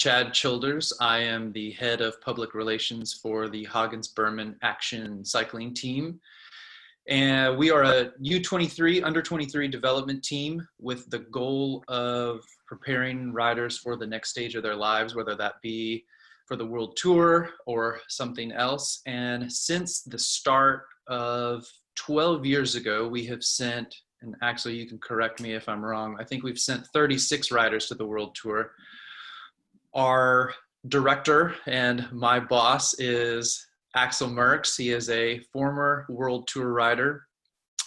Chad Childers. I am the head of public relations for the Hagens Berman Axeon cycling team. And we are a U23, under 23 development team with the goal of preparing riders for the next stage of their lives, whether that be for the World Tour or something else. And since the start of 12 years ago, we have sent, and Axel, you can correct me if I'm wrong, I think we've sent 36 riders to the World Tour. Our director and my boss is Axel Merckx. He is a former World Tour rider.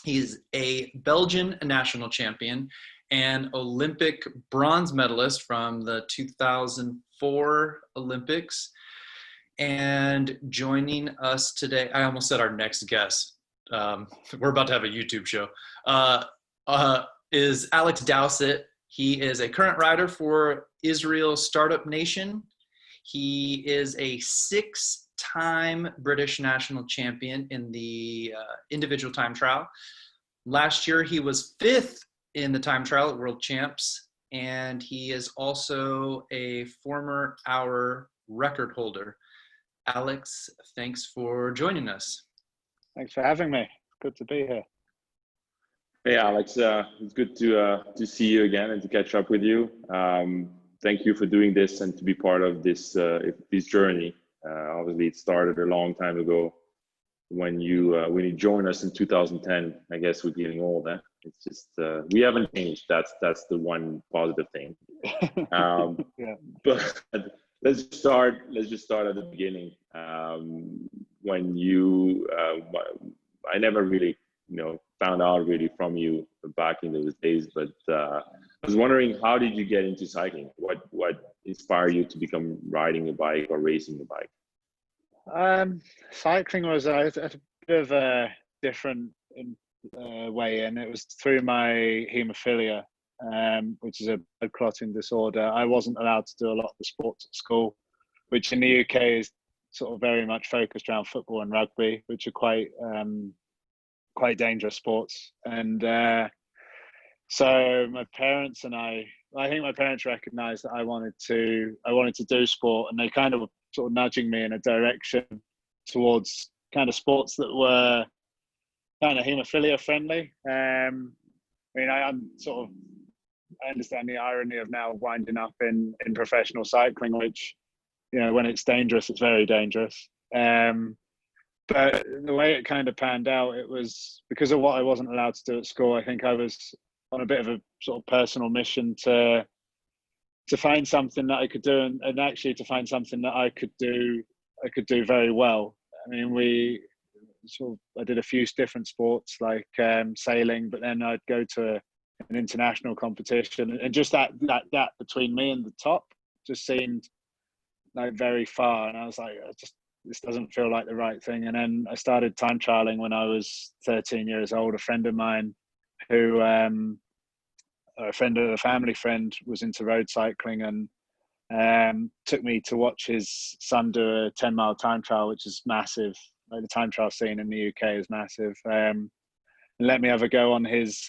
He's a Belgian national champion and Olympic bronze medalist from the 2004 Olympics. And joining us today, I almost said our next guest. We're about to have a YouTube show. Is Alex Dowsett. He is a current rider for Israel Startup Nation. He is a 6-time British national champion in the individual time trial. Last year, he was 5th in the time trial at World Champs, and he is also a former hour record holder. Alex, thanks for joining us. Thanks for having me. Good to be here. Hey, Alex. It's good to see you again and to catch up with you. Thank you for doing this and to be part of this journey. Obviously, it started a long time ago when you joined us in 2010. I guess we're getting old. It's just we haven't changed. That's the one positive thing. Yeah. But let's just start at the beginning. When you, I never really, found out really from you back in those days, but I was wondering, how did you get into cycling? What inspired you to become riding a bike or racing a bike? Cycling was at a bit of a different way in. It was through my haemophilia, which is a blood clotting disorder. I wasn't allowed to do a lot of the sports at school, which in the UK is sort of very much focused around football and rugby, which are quite dangerous sports. And so my parents and I think my parents recognized that I wanted to do sport, and they kind of were sort of nudging me in a direction towards kind of sports that were kind of haemophilia friendly. I understand the irony of now winding up in professional cycling, which, when it's dangerous, it's very dangerous. But the way it kind of panned out, it was because of what I wasn't allowed to do at school. I think I was on a bit of a sort of personal mission to find something that I could do, and actually to find something that I could do very well. I mean, I did a few different sports like sailing, but then I'd go to an international competition, and just that between me and the top just seemed like very far, and I was like, this doesn't feel like the right thing. And then I started time trialing when I was 13 years old. A friend of mine who, a family friend, was into road cycling and took me to watch his son do a 10-mile time trial, which is massive. Like, the time trial scene in the UK is massive. And let me have a go on his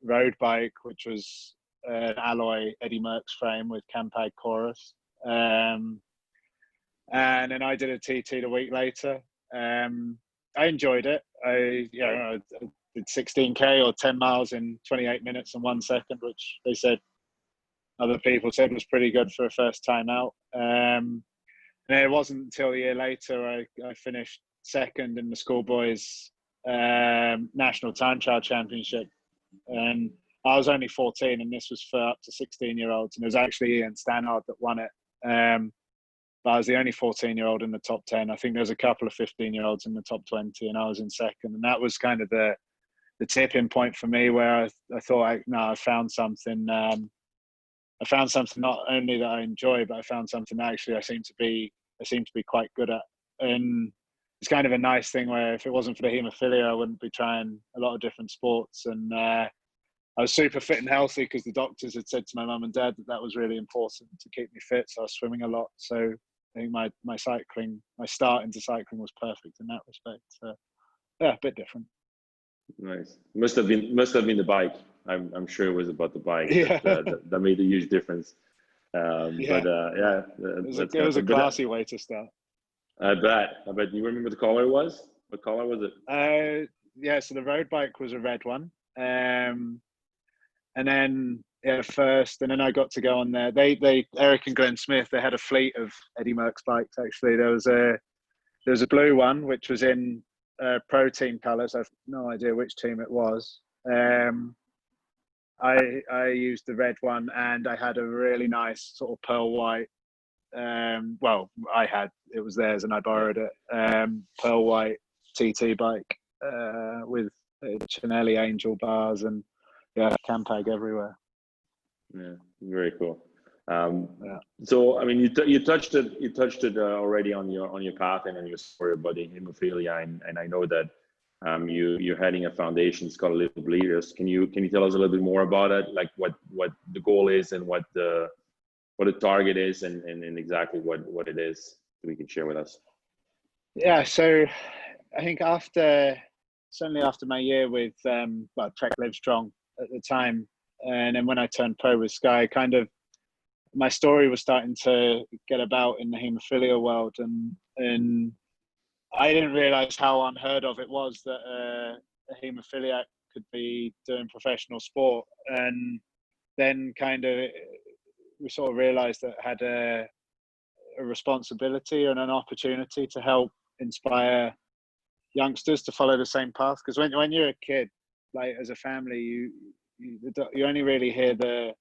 road bike, which was an alloy Eddie Merckx frame with Campag chorus. And then I did a TT the week later. I enjoyed it. I did 16K or 10 miles in 28 minutes and 1 second, which they said, other people said, was pretty good for a first time out. And it wasn't until a year later I finished second in the schoolboys national time trial championship. And I was only 14, and this was for up to 16-year-olds. And it was actually Ian Stannard that won it. But I was the only 14-year-old in the top 10. I think there was a couple of 15-year-olds in the top 20, and I was in second. And that was kind of the tipping point for me, where I thought, I found something. I found something not only that I enjoy, but I found something that actually I seem to be quite good at. And it's kind of a nice thing where if it wasn't for the haemophilia, I wouldn't be trying a lot of different sports. And I was super fit and healthy because the doctors had said to my mum and dad that was really important to keep me fit. So I was swimming a lot. So I think my start into cycling was perfect in that respect. So yeah, a bit different. Nice. Must have been the bike. I'm sure it was about the bike. Yeah. That made a huge difference. Yeah. Yeah, It was a classy way to start. I bet. You remember the color was? What color was it? Yeah, so the road bike was a red one. And then first, and then I got to go on there. They Eric and Glenn Smith, they had a fleet of Eddie Merckx bikes actually. There was a blue one which was in pro team colours. I've no idea which team it was. I used the red one, and I had a really nice sort of pearl white. Well, it was theirs, and I borrowed it. Pearl white TT bike with Chinelli Angel bars and Campag everywhere. Yeah, very cool. So I mean, you touched it already on your path and on your story about the hemophilia, and I know that you're heading a foundation. It's called Little Bleeders. Can you tell us a little bit more about it, like what the goal is and what the target is, and exactly what it is that we can share with us? Yeah, so I think certainly after my year with Trek Livestrong at the time, and then when I turned pro with Sky, kind of my story was starting to get about in the haemophilia world, and I didn't realize how unheard of it was that a haemophiliac could be doing professional sport. And then kind of we sort of realized that I had a responsibility and an opportunity to help inspire youngsters to follow the same path. Because when you're a kid, like as a family, you only really hear the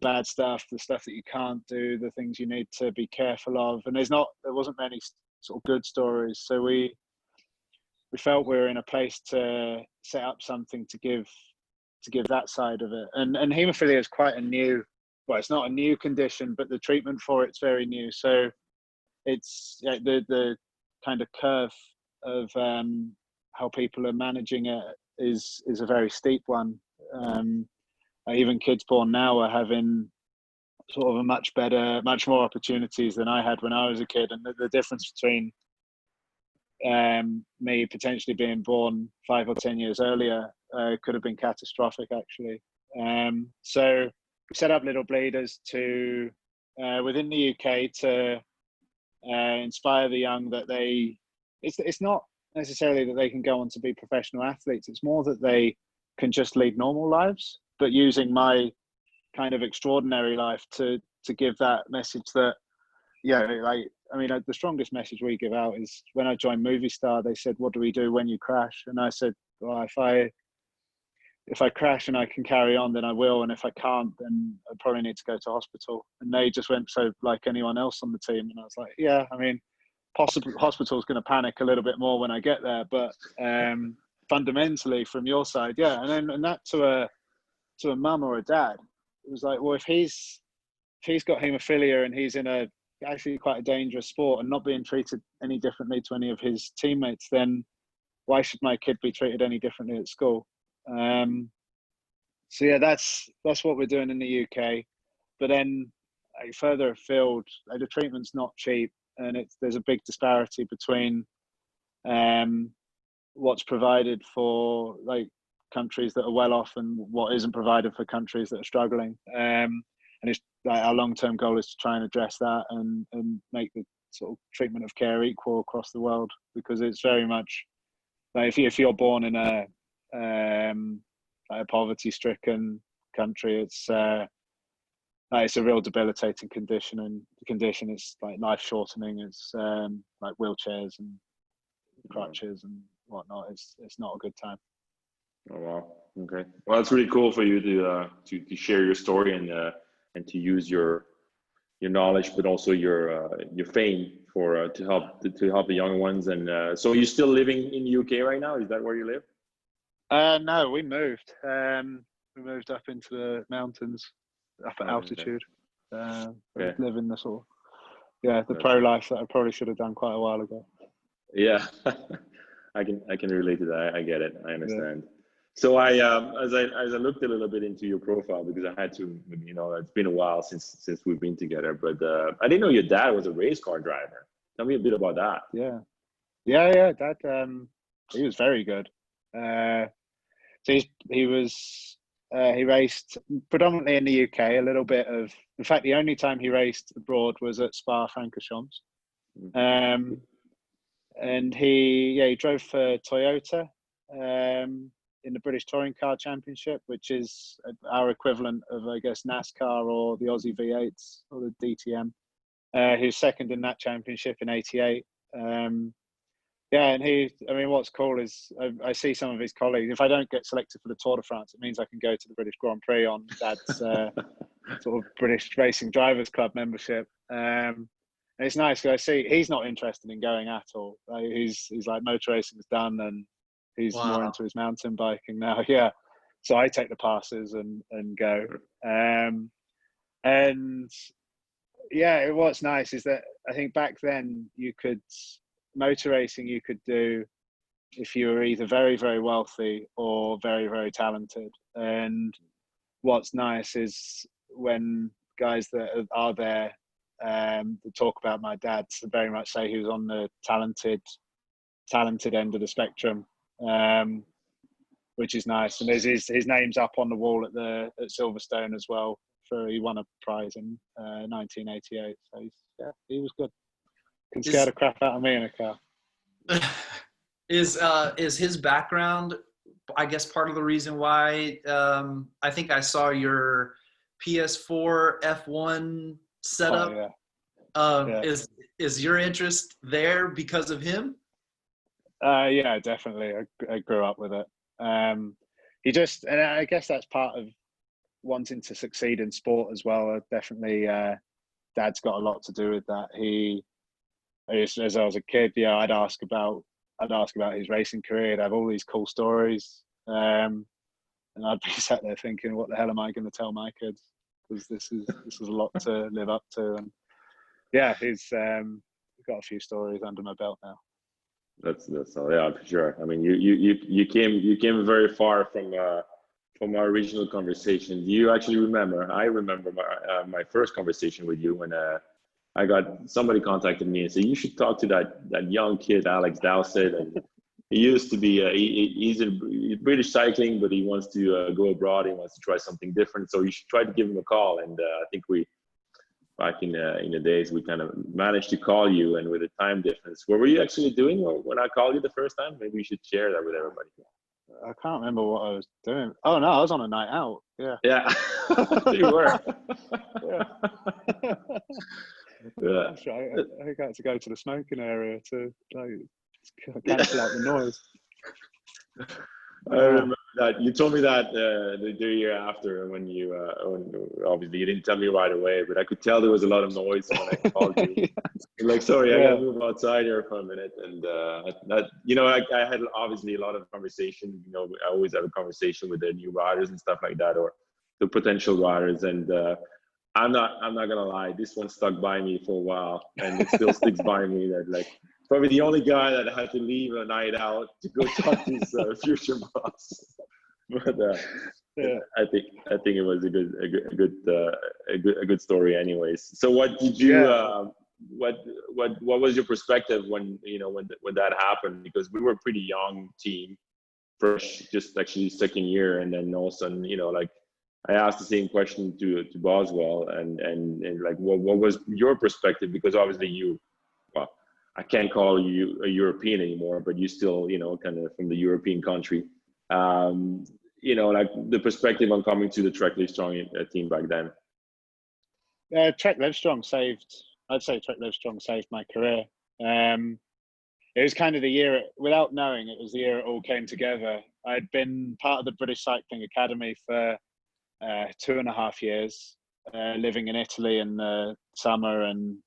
bad stuff, the stuff that you can't do, the things you need to be careful of, and there wasn't many sort of good stories. So we felt we were in a place to set up something to give that side of it. And haemophilia is quite a new, well, it's not a new condition, but the treatment for it's very new. So it's the kind of curve of how people are managing it is a very steep one. Even kids born now are having sort of much more opportunities than I had when I was a kid. And the difference between me potentially being born 5 or 10 years earlier could have been catastrophic, actually. So we set up Little Bleeders to within the UK to inspire the young that it's not necessarily that they can go on to be professional athletes. It's more that they can just lead normal lives, but using my kind of extraordinary life to give that message that, the strongest message we give out is when I joined Movistar, they said, what do we do when you crash? And I said, well, if I crash and I can carry on, then I will. And if I can't, then I probably need to go to hospital. And they just went, so like anyone else on the team. And I was like, yeah, I mean, hospital's going to panic a little bit more when I get there. But fundamentally from your side, yeah. And that to a mum or a dad, it was like, well, if he's got haemophilia and he's in actually quite a dangerous sport and not being treated any differently to any of his teammates, then why should my kid be treated any differently at school? So yeah, that's what we're doing in the UK. But then further afield, the treatment's not cheap, and there's a big disparity between what's provided for like countries that are well off and what isn't provided for countries that are struggling. And it's like our long-term goal is to try and address that and make the sort of treatment of care equal across the world, because it's very much like if you're born in a poverty-stricken country, it's a real debilitating condition, and the condition is like life-shortening. It's like wheelchairs and crutches and whatnot. It's not a good time. Oh wow! Okay, well, it's really cool for you to share your story and to use your knowledge, but also your fame to help the young ones. And so you're still living in the UK right now? Is that where you live? No, we moved. We moved up into the mountains, up at altitude. Living the sort of pro life that I probably should have done quite a while ago. Yeah, I can relate to that. I get it. I understand. Yeah. So as I looked a little bit into your profile, because I had to, it's been a while since we've been together, but I didn't know your dad was a race car driver. Tell me a bit about that. Yeah. Dad, he was very good. So he was He raced predominantly in the UK, a little bit of, in fact, the only time he raced abroad was at Spa-Francorchamps. And he drove for Toyota in the British Touring Car Championship, which is our equivalent of, I guess, NASCAR or the Aussie V8s or the DTM. He was second in that championship in '88. And what's cool is I see some of his colleagues. If I don't get selected for the Tour de France, it means I can go to the British Grand Prix on Dad's sort of British Racing Drivers Club membership. And it's nice because I see he's not interested in going at all. He's like, motor racing is done, and he's more into his mountain biking now. Yeah, so I take the passes and go. What's nice is that I think back then motor racing you could do if you were either very, very wealthy or very, very talented. And what's nice is when guys that are there that talk about my dad very much say he was on the talented end of the spectrum, which is nice. And there's his name's up on the wall at Silverstone as well. He won a prize in 1988. So he was good. Can scare the crap out of me in a car. Is his background, I guess, part of the reason why I think I saw your PS4 F1 setup? Is your interest there because of him? Yeah, definitely. I grew up with it. And I guess that's part of wanting to succeed in sport as well. Definitely, Dad's got a lot to do with that. As I was a kid, I'd ask about his racing career. He'd have all these cool stories, and I'd be sat there thinking, "What the hell am I going to tell my kids?" Because this is a lot to live up to. And he's got a few stories under my belt now. That's all. Yeah, for sure. I mean, you came very far from our original conversation. Do you actually remember? I remember my first conversation with you when somebody contacted me and said, you should talk to that young kid, Alex Dowsett. And he used to be, he's in British cycling, but he wants to go abroad. He wants to try something different. So you should try to give him a call. And I think back in the days, we kind of managed to call you, and with the time difference. What were you actually doing when I called you the first time? Maybe you should share that with everybody. I can't remember what I was doing. Oh no, I was on a night out. Yeah. Yeah. You were. Yeah. Yeah. I got to go to the smoking area to cancel out the noise. I remember that you told me that the year after when obviously you didn't tell me right away, but I could tell there was a lot of noise when I called you. Yeah. Like, sorry, I gotta move outside here for a minute. And I had obviously a lot of conversation. I always have a conversation with the new riders and stuff like that, or the potential riders. And I'm not gonna lie, this one stuck by me for a while, and it still sticks by me. That like probably the only guy that had to leave a night out to go talk to his future boss. But I think it was a good story, anyways. So what did you? What was your perspective when that happened? Because we were a pretty young team, fresh, just actually second year, and then all of a sudden, like I asked the same question to Boswell, and like what was your perspective? Because obviously I can't call you a European anymore, but you still, kind of from the European country. Like the perspective on coming to the Trek Livestrong team back then. Trek Livestrong saved my career. It was kind of the year, without knowing, it was the year it all came together. I'd been part of the British Cycling Academy for 2.5 years, living in Italy in the summer and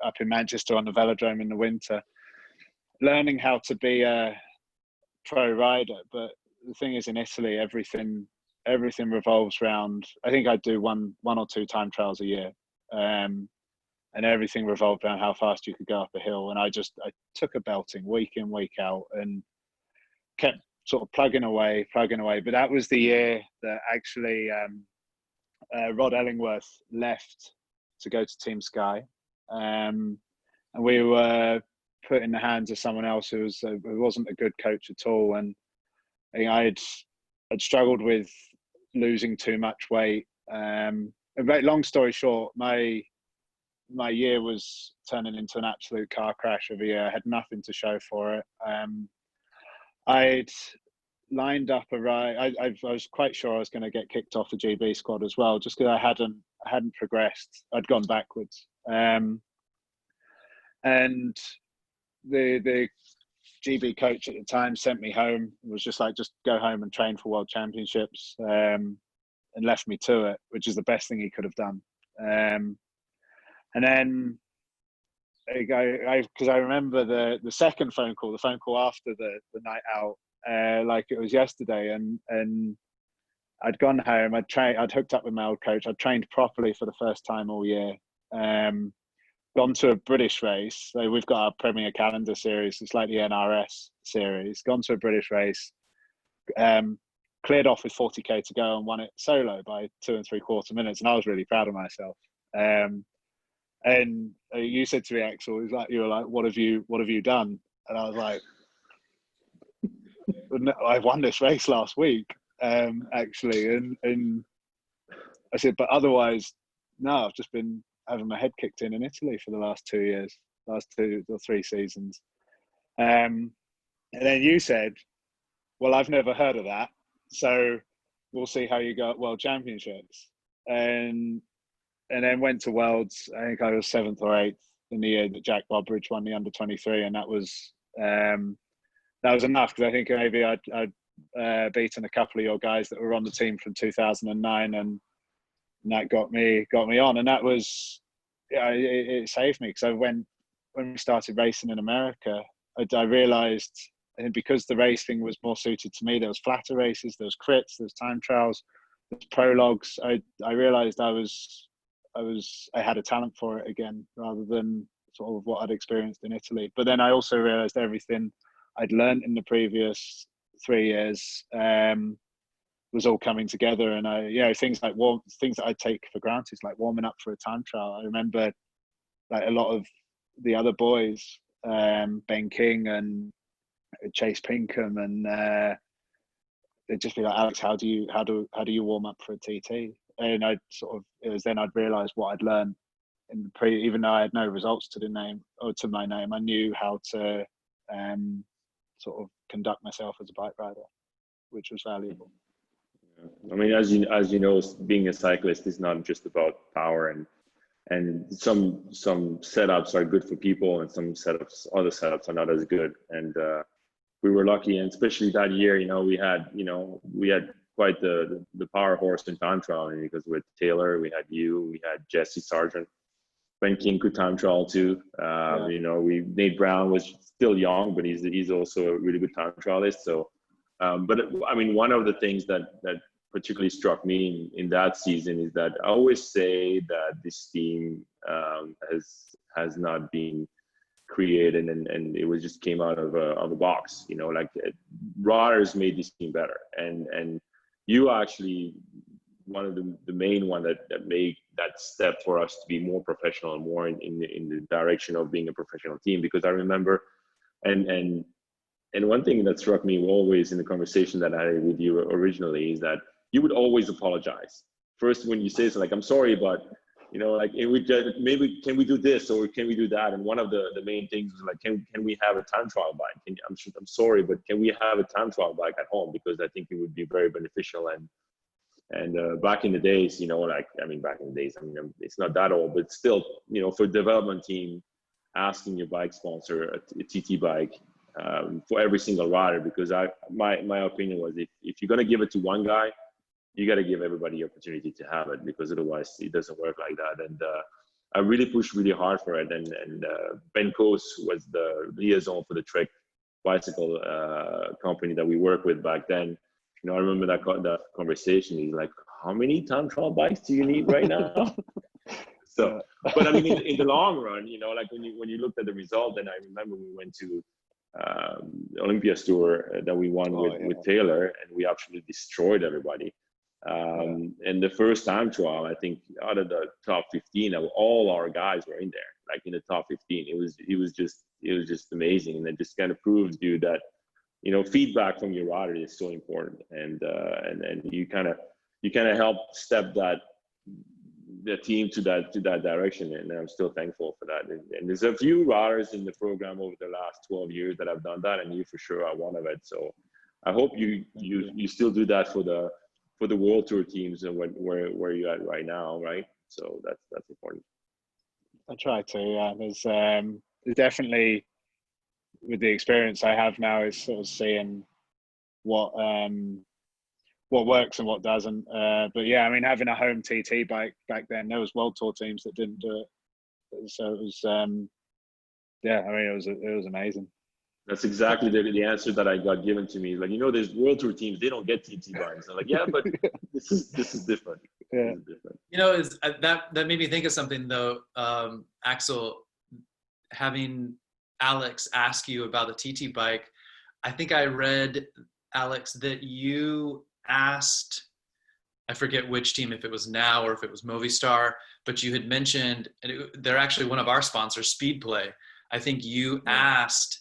up in Manchester on the velodrome in the winter, learning how to be a pro rider. But the thing is, in Italy, everything revolves around, I think I do one or two time trials a year, and everything revolved around how fast you could go up a hill. And I took a belting week in, week out, and kept sort of plugging away. But that was the year that actually Rod Ellingworth left to go to Team Sky. And we were put in the hands of someone else who wasn't a good coach at all. And I think I'd struggled with losing too much weight. But long story short, my year was turning into an absolute car crash of a year. I had nothing to show for it. I'd lined up a ride. I was quite sure I was going to get kicked off the GB squad as well, just because I hadn't progressed. I'd gone backwards. And the GB coach at the time sent me home. It was just like, just go home and train for World Championships, and left me to it, which is the best thing he could have done. And then because I remember the second phone call, the phone call after the night out, like it was yesterday, and I'd gone home, I'd hooked up with my old coach, I'd trained properly for the first time all year, gone to a British race. So we've got our Premier Calendar series, it's like the NRS series, gone to a British race, cleared off with 40k to go and won it solo by 2 3/4 minutes, and I was really proud of myself. And you said to me, Axel, you were like, what have you done? And I was like, I won this race last week, actually. And I said, but otherwise, no, I've just been having my head kicked in Italy for the last 2 years, last 2 or 3 seasons. And then you said, well, I've never heard of that, so we'll see how you go at World Championships. And then went to Worlds. I think I was 7th or 8th in the year that Jack Bobridge won the under-23, and that was enough, because I think maybe I'd beaten a couple of your guys that were on the team from 2009, and that got me on, and that was, yeah, it saved me, because when we started racing in America, I realised, I think because the racing was more suited to me, there was flatter races, there was crits, there was time trials, there was prologues. I realised I had a talent for it again, rather than sort of what I'd experienced in Italy. But then I also realised everything I'd learned in the previous 3 years was all coming together. And things that I take for granted, like warming up for a time trial. I remember like a lot of the other boys, Ben King and Chase Pinkham, and they'd just be like, Alex, how do you warm up for a TT? And it was then I'd realised what I'd learned in the even though I had no results to the name or to my name, I knew how to sort of conduct myself as a bike rider, which was valuable. I mean, as you know, being a cyclist is not just about power, and some setups are good for people, and other setups are not as good. And we were lucky, and especially that year, we had quite the power horse in time trial, because with Taylor, we had Jesse Sargent, Ben King could time trial too. Nate Brown was still young, but he's also a really good time trialist. So, but I mean, one of the things that particularly struck me in that season is that I always say that this team has not been created, and it was just came out of a box. Riders made this team better, and you actually one of the main one that made that step for us to be more professional and more in the direction of being a professional team. Because I remember, and one thing that struck me always in the conversation that I had with you originally is that you would always apologize. First, when you say it's like, I'm sorry, but maybe can we do this or can we do that? And one of the main things was like, can we have a time trial bike? I'm sorry, but can we have a time trial bike at home? Because I think it would be very beneficial. And back in the days, it's not that old, but still, for development team, asking your bike sponsor a TT bike for every single rider, because my opinion was if you're going to give it to one guy, you got to give everybody the opportunity to have it, because otherwise it doesn't work like that. And I really pushed really hard for it. And Ben Coase was the liaison for the Trek bicycle company that we worked with back then. I remember that conversation. He's like, how many time trial bikes do you need right now? So, but I mean, in the long run, when you looked at the result, and I remember we went to Olympia's tour that we won with Taylor, and we absolutely destroyed everybody. And the first time trial, I think out of the top 15, all our guys were in there, like in the top 15. It was just amazing, and it just kind of proves you that feedback from your rider is so important, and you kind of help step the team to that direction, and I'm still thankful for that. And there's a few riders in the program over the last 12 years that have done that, and you for sure are one of it. So I hope you still do that for the World Tour teams and where you're at right now, right? So that's important. I try to. Yeah, there's definitely, with the experience I have now, is sort of seeing what works and what doesn't. But yeah, I mean, having a home TT bike back then, there was World Tour teams that didn't do it. So it was, yeah, I mean, it was amazing. That's exactly the answer that I got given to me. Like, there's World Tour teams, they don't get TT bikes. I'm like, yeah, but this is different. Yeah. This is different. That made me think of something though, Axel, having Alex ask you about the TT bike. I think I read, Alex, that you asked, I forget which team, if it was Now or if it was Movistar, but you had mentioned, they're actually one of our sponsors, Speedplay. I think you asked,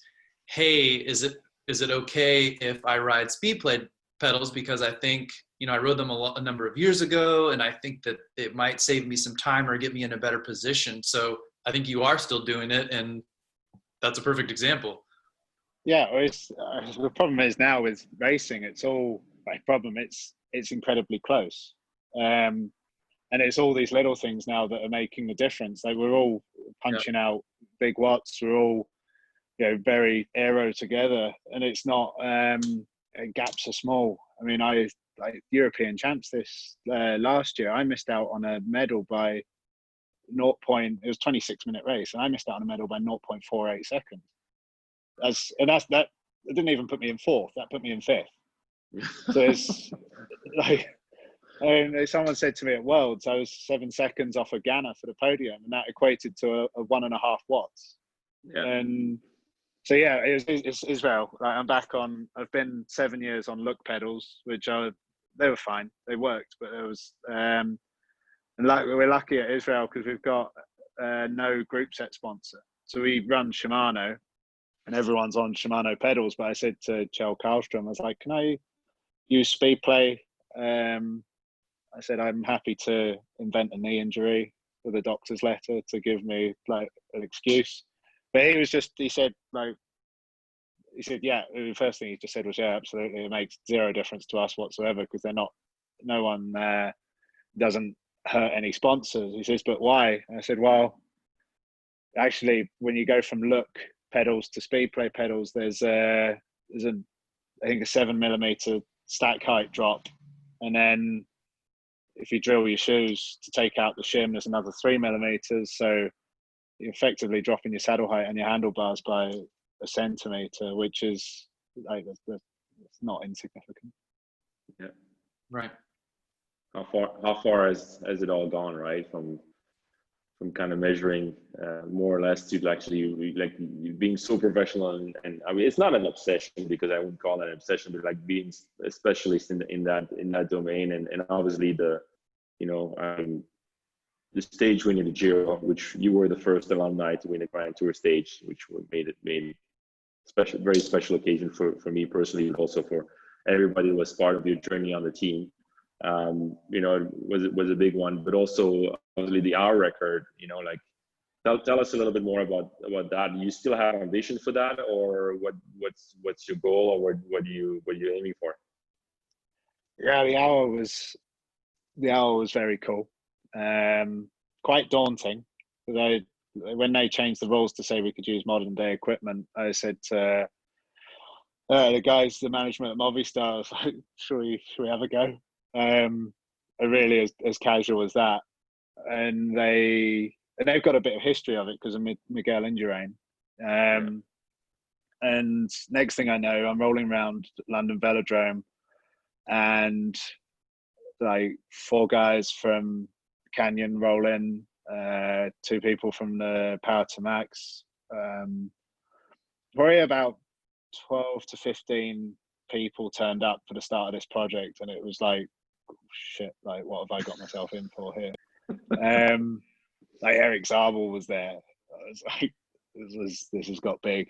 hey, is it okay if I ride Speedplay pedals? Because I think, I rode them a number of years ago, and I think that it might save me some time or get me in a better position. So I think you are still doing it, and that's a perfect example. Yeah, the problem is now with racing, it's all it's incredibly close, and it's all these little things now that are making the difference. Like, we're all punching out big watts, we're all very aero together, and it's not gaps are small. I mean, like European champs this last year, I missed out on a medal by it was a 26-minute race, and I missed out on a medal by 0.48 seconds. That didn't even put me in fourth. That put me in fifth. So it's like, I mean, someone said to me at Worlds, I was 7 seconds off of Ghana for the podium, and that equated to a 1.5 watts. Yeah. And so yeah, it's Israel. Like, I've been 7 years on Look pedals, which they were fine, they worked, but it was and we're lucky at Israel because we've got no group set sponsor. So we run Shimano, and everyone's on Shimano pedals. But I said to Kjell Karlström, I was like, can I use Speedplay? I said, I'm happy to invent a knee injury with a doctor's letter to give me like an excuse. But he said, yeah, the first thing he just said was, yeah, absolutely. It makes zero difference to us whatsoever, because no one doesn't hurt any sponsors. He says, but why? And I said, well, actually, when you go from Look pedals to Speedplay pedals, there's I think a 7mm stack height drop, and then if you drill your shoes to take out the shim, there's another 3mm. So you're effectively dropping your saddle height and your handlebars by a centimeter, which is like it's not insignificant. Yeah. Right. How far has it all gone, right? From kind of measuring more or less to actually like being so professional, and I mean, it's not an obsession, because I wouldn't call it an obsession, but like being a specialist in that domain, and obviously the stage winning the Giro, which you were the first alumni to win a Grand Tour stage, which made it special, very special occasion for me personally, but also for everybody who was part of your journey on the team. It was a big one, but also obviously the hour record. Like, tell us a little bit more about that. Do you still have ambition for that, or what's your goal, or what are you aiming for? Yeah, the hour was very cool. Quite daunting, because when they changed the rules to say we could use modern day equipment, I said to the guys, the management at Movistar, I was like, should we have a go? Really as casual as that, and they've got a bit of history of it because of Miguel Indurain. And next thing I know, I'm rolling around London Velodrome, and like 4 guys from Canyon roll in, 2 people from the Power to Max, probably about 12 to 15 people turned up for the start of this project, and it was like, oh, shit, like, what have I got myself in for here? Like, Eric Zabel was there. I was like, this has got big.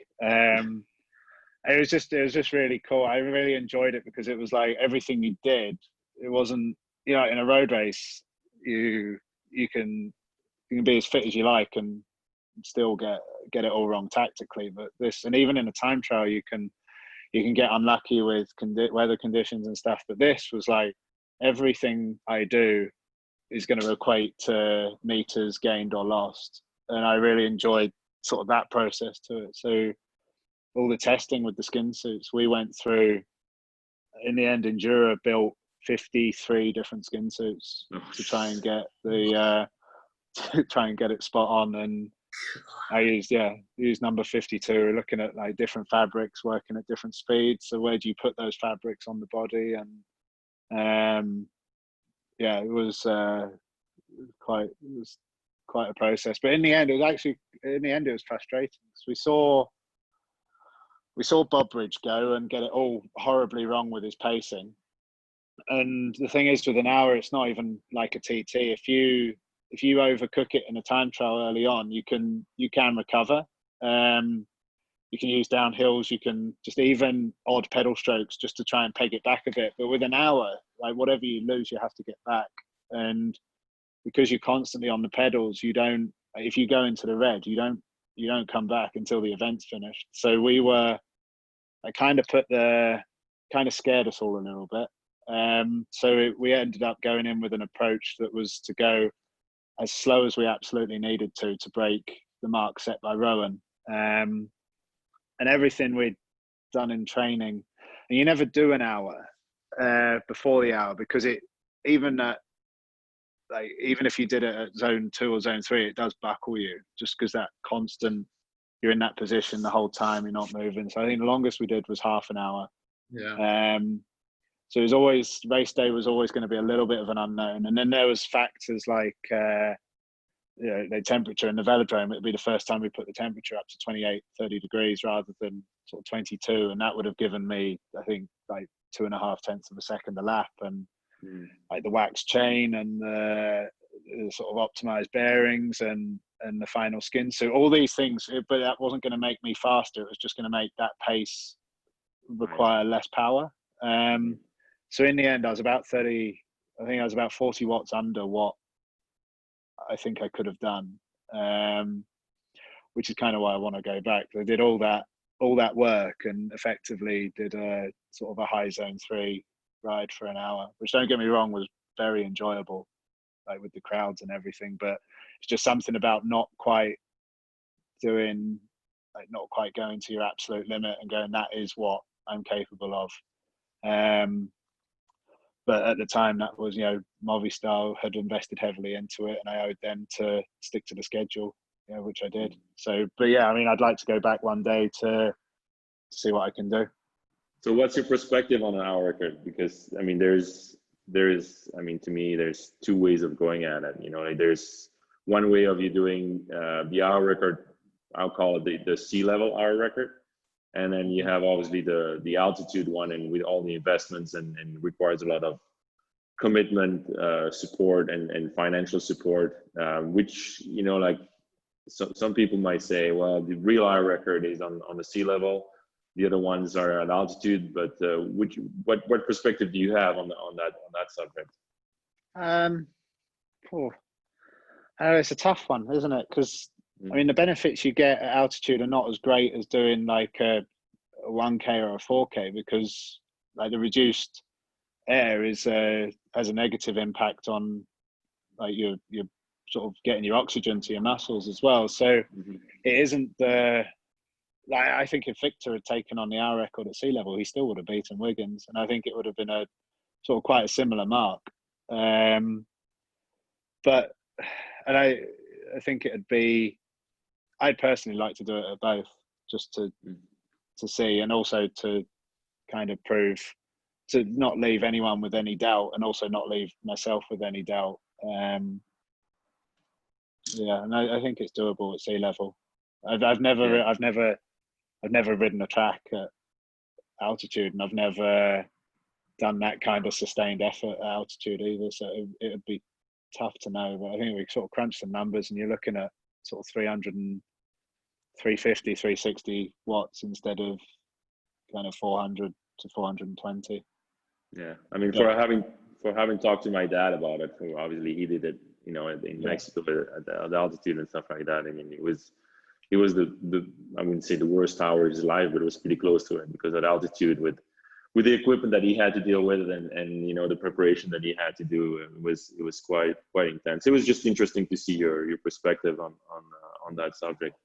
it was just really cool. I really enjoyed it because it was like everything you did. It wasn't, in a road race, you can be as fit as you like and still get it all wrong tactically. But this, and even in a time trial, you can get unlucky with weather conditions and stuff. But this was like everything I do is going to equate to meters gained or lost, and I really enjoyed sort of that process to it. So all the testing with the skin suits we went through, in the end, Endura built 53 different skin suits to try and get it spot on. And I used number 52. We're looking at like different fabrics working at different speeds. So where do you put those fabrics on the body? And it was quite a process. But in the end, it was frustrating because we saw Bobridge go and get it all horribly wrong with his pacing. And the thing is, with an hour, it's not even like a TT. If you overcook it in a time trial early on, you can recover. You can use downhills. You can just even odd pedal strokes just to try and peg it back a bit. But with an hour, like whatever you lose, you have to get back. And because you're constantly on the pedals, you don't. If you go into the red, you don't come back until the event's finished. So I kind of scared us all a little bit. So we ended up going in with an approach that was to go as slow as we absolutely needed to break the mark set by Rowan. And everything we'd done in training, and you never do an hour before the hour, because even if you did it at zone 2 or zone 3, it does buckle you, just because that constant, you're in that position the whole time, you're not moving. So I think the longest we did was half an hour. Yeah. So it was always, race day was always going to be a little bit of an unknown. And then there was factors like, the temperature in the velodrome. It'd be the first time we put the temperature up to 28, 30 degrees rather than sort of 22. And that would have given me, I think, like 2.5 tenths of a second a lap. And like the wax chain and the sort of optimized bearings and the final skin. So all these things, but that wasn't going to make me faster. It was just going to make that pace require less power. So in the end, I was about 40 watts under what I think I could have done, which is kind of why I want to go back. I did all that work and effectively did a sort of a high zone 3 ride for an hour, which, don't get me wrong, was very enjoyable, like with the crowds and everything. But it's just something about not quite going to your absolute limit and going, that is what I'm capable of. But at the time, that was, Movistar had invested heavily into it, and I owed them to stick to the schedule, which I did. So, but yeah, I mean, I'd like to go back one day to see what I can do. So what's your perspective on an hour record? Because, I mean, to me, there's 2 ways of going at it. Like there's one way of you doing the hour record, I'll call it the sea level hour record. And then you have obviously the altitude one, and with all the investments and requires a lot of commitment, support and financial support, which, like some people might say, well, the real hour record is on the sea level. The other ones are at altitude, but what perspective do you have on that subject? It's a tough one, isn't it? Because I mean, the benefits you get at altitude are not as great as doing like a 1K or a 4K, because like the reduced air has a negative impact on like you're sort of getting your oxygen to your muscles as well. So it isn't I think if Victor had taken on the hour record at sea level, he still would have beaten Wiggins, and I think it would have been a sort of quite a similar mark. But I think it'd be, I'd personally like to do it at both, just to see, and also to kind of prove, to not leave anyone with any doubt, and also not leave myself with any doubt. And I think it's doable at sea level. I've never ridden a track at altitude, and I've never done that kind of sustained effort at altitude either. So it would be tough to know, but I think we sort of crunch some numbers, and you're looking at sort of 350, 360 watts instead of kind of 400 to 420. Yeah, I mean, for having talked to my dad about it, who obviously he did it, you know, in Mexico at the altitude and stuff like that. I mean, it was the I wouldn't say the worst hour of his life, but it was pretty close to it, because at altitude with the equipment that he had to deal with, and you know, the preparation that he had to do, it was quite intense. It was just interesting to see your perspective on that subject.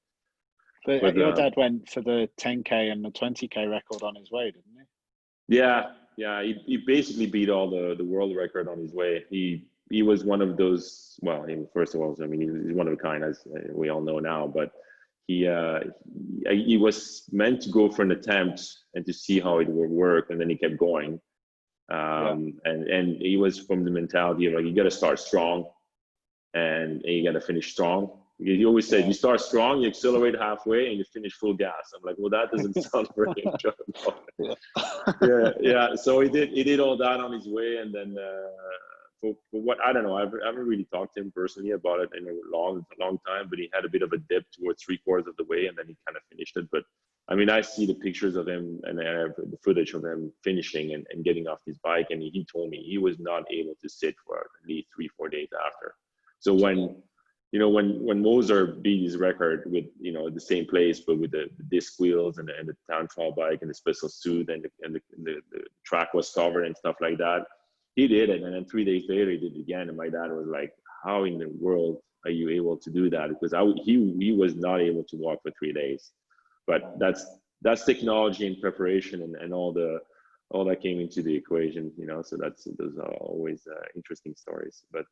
But your dad went for the 10K and the 20K record on his way, didn't he? Yeah, he basically beat all the world record on his way. He was one of those. Well, first of all, I mean, he's one of a kind, as we all know now. But he was meant to go for an attempt and to see how it would work, and then he kept going. And he was from the mentality of like, you got to start strong, and you got to finish strong. He always said, you start strong, you accelerate halfway, and you finish full gas. I'm like, well, that doesn't sound very enjoyable. Yeah. So he did all that on his way, and then for what, I don't know, I haven't really talked to him personally about it in a long time, but he had a bit of a dip towards 3/4 of the way, and then he kind of finished it. But I mean, I see the pictures of him, and I have the footage of him finishing and getting off his bike, and he told me he was not able to sit for at least 3-4 days after. So when Moser beat his record with, you know, the same place, but with the disc wheels and the town trial bike and the special suit, and the track was covered and stuff like that, he did it. And then 3 days later, he did it again. And my dad was like, how in the world are you able to do that? Because he was not able to walk for 3 days. But that's technology and preparation and all that came into the equation, you know. So those are always interesting stories. But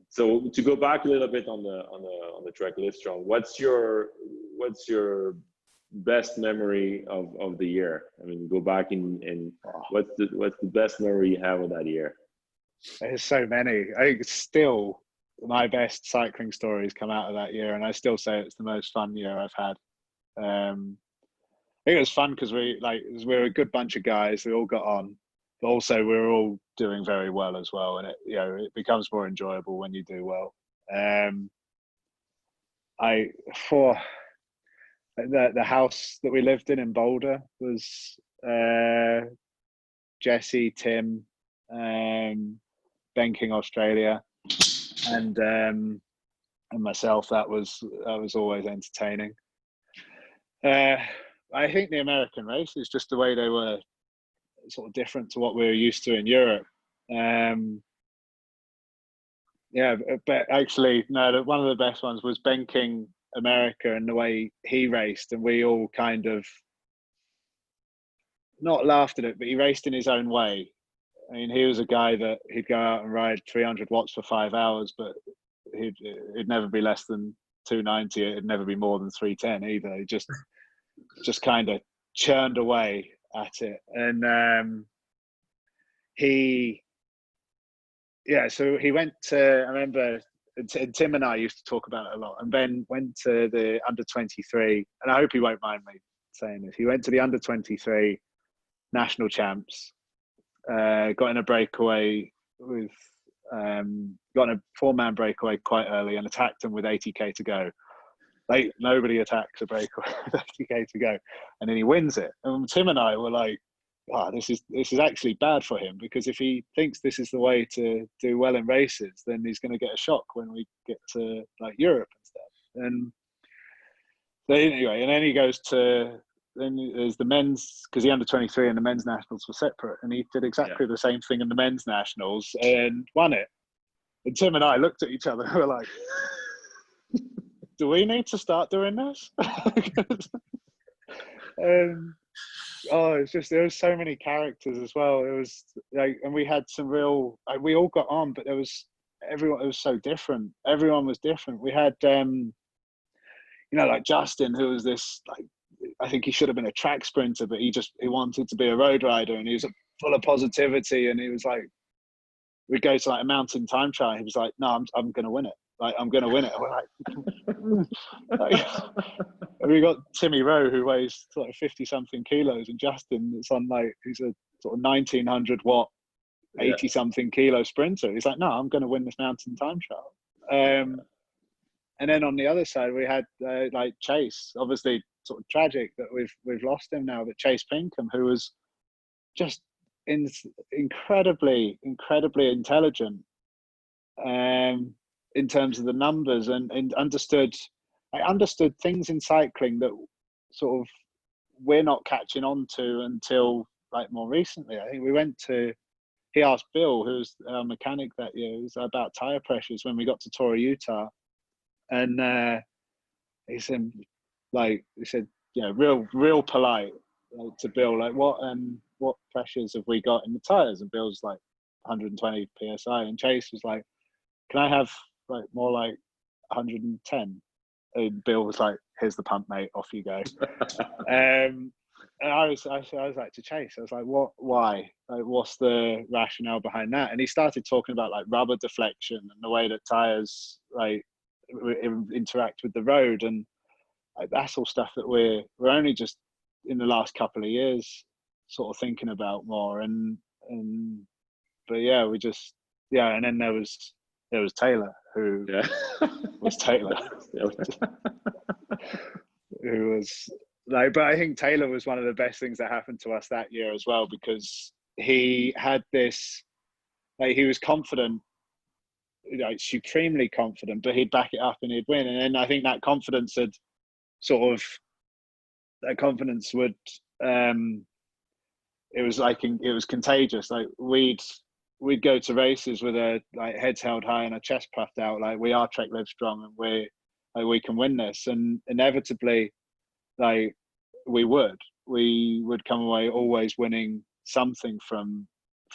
so to go back a little bit on the Trek Livestrong, what's your best memory of the year? I mean, go back and what's the best memory you have of that year? There's so many. I think still my best cycling stories come out of that year, and I still say it's the most fun year I've had. I think it was fun because we were a good bunch of guys. We all got on, but also we were all doing very well as well. And it becomes more enjoyable when you do well. The house that we lived in Boulder was Jesse, Tim, Ben King, Australia, and myself. That was always entertaining. I think the American race is just the way they were sort of different to what we were used to in Europe. But actually, no, one of the best ones was Ben King America and the way he raced, and we all kind of not laughed at it, but he raced in his own way. I mean, he was a guy that he'd go out and ride 300 watts for 5 hours, but it'd never be less than 290. It'd never be more than 310 either. He just kind of churned away at it. And so he went to, I remember, and Tim and I used to talk about it a lot, and Ben went to the under 23, and I hope he won't mind me saying this. He went to the under 23 national champs, got in a breakaway with, got in a 4-man breakaway quite early and attacked him with 80k to go. Like, nobody attacks a breakaway with 80k to go, and then he wins it. And Tim and I were like, wow, this is actually bad for him, because if he thinks this is the way to do well in races, then he's going to get a shock when we get to like Europe and stuff. And so anyway, and then he goes to, then there's the men's, because the under 23 and the men's nationals were separate, and he did exactly the same thing in the men's nationals and won it. And Tim and I looked at each other and were like, do we need to start doing this? It's just, there was so many characters as well. It was like, and we had some real, like, we all got on, but it was so different. Everyone was different. We had, like Justin, who was this, like, I think he should have been a track sprinter, but he wanted to be a road rider, and he was full of positivity. And he was like, we'd go to like a mountain time trial. He was like, no, I'm going to win it. Like, I'm going to win it. And we're like, and we got Timmy Rowe, who weighs sort of 50 something kilos, and Justin that's on like, who's a sort of 1900 watt, 80 something kilo sprinter. He's like, no, I'm going to win this mountain time trial. And then on the other side, we had like Chase, obviously sort of tragic that we've lost him now, but Chase Pinkham, who was just incredibly intelligent in terms of the numbers, and understood things in cycling that sort of we're not catching on to until like more recently. I think he asked Bill, who was our mechanic that year, it was about tire pressures when we got to Tour of Utah. And he said, you know, real polite to Bill, like, what pressures have we got in the tires? And Bill's like 120 psi, and Chase was like, can I have like more like 110? And Bill was like, here's the pump, mate, off you go. And I was like to Chase, I was like, why? Like, what's the rationale behind that? And he started talking about like rubber deflection and the way that tires like interact with the road, and like, that's all stuff that we're only just in the last couple of years sort of thinking about more. But yeah, and then there was Taylor, who was Taylor. Who was like, but I think Taylor was one of the best things that happened to us that year as well, because he had this, like, he was confident, like supremely confident, but he'd back it up and he'd win. And then I think that confidence would, it was contagious. Like we'd go to races with a like heads held high and a chest puffed out, like we are Trek Livestrong and we can win this. And inevitably, like we would come away always winning something from